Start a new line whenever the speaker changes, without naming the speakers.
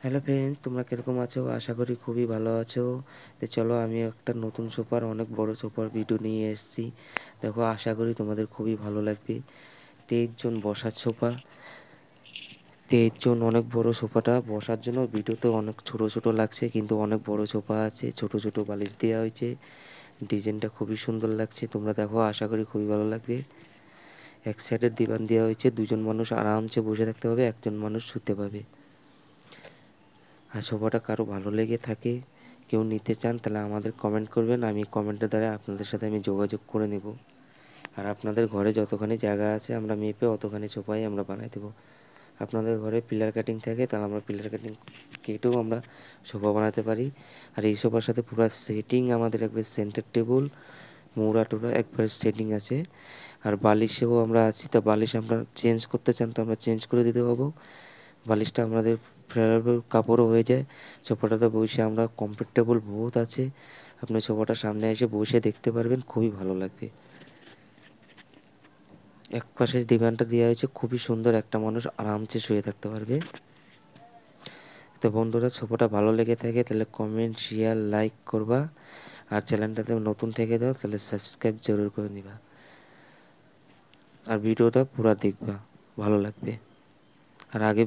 Hello friends, তোমরা কিরকম আছো? আশা করি খুবই ভালো আছো। তো চলো, আমি একটা নতুন সোফার, অনেক বড় সোফার ভিডিও নিয়ে এসেছি। দেখো, আশা করি তোমাদের খুবই ভালো লাগবে। 23 জন বসার সোফা। 23 জন, অনেক বড় সোফাটা বসার জন্য। ভিডিওতে অনেক ছোট ছোট লাগছে, কিন্তু অনেক বড় সোফা আছে, ছোট ছোট বালিশ দেওয়া হয়েছে। ডিজাইনটা খুবই সুন্দর লাগছে, তোমরা দেখো, আশা করি খুবই ভালো লাগবে। এক সাইডের দিবান দেওয়া হয়েছে, দুজন মানুষ আরামসে বসে থাকতে পাবে, একজন মানুষ শুতে পাবে। আর সোফাটা কারো ভালো লেগে থাকে, কেউ নিতে চান, তাহলে আমাদের কমেন্ট করবেন, আমি কমেন্টের দ্বারা আপনাদের সাথে আমি যোগাযোগ করে নেব। আর আপনাদের ঘরে যতখানি জায়গা আছে আমরা মেপে অতখানি সোফাই আমরা বানাই দেবো। আপনাদের ঘরে পিলার কাটিং থাকে, তাহলে আমরা পিলার কাটিং কেটেও আমরা সোফা বানাতে পারি। আর এই সোফার সাথে পুরো সেটিং আমাদের একবার সেন্টার টেবিল, মৌরা টোরা একবার সেটিং আছে। আর বালিশেও আমরা আছি, তা বালিশ আমরা চেঞ্জ করতে চান তো আমরা চেঞ্জ করে দিতে পারবো। বালিশটা আমাদের ফেভারেবল কাপড়ও হয়ে যায়। সোফাটাতে বসে আমরা কমফোর্টেবল বহুত আছে। আপনি সোফাটার সামনে এসে বসে দেখতে পারবেন, খুবই ভালো লাগবে। এক পাশে দিবানটা দেওয়া হয়েছে, খুবই সুন্দর, একটা মানুষ আরামসে শুয়ে থাকতে পারবে। তো বন্ধুরা, সোফাটা ভালো লেগে থাকে তাহলে কমেন্ট, শেয়ার, লাইক করবা। আর চ্যানেলটাতে নতুন থেকে দাও তাহলে সাবস্ক্রাইব জরুর করে নিবা। আর ভিডিওটা পুরো দেখবা, ভালো লাগবে। আর আগে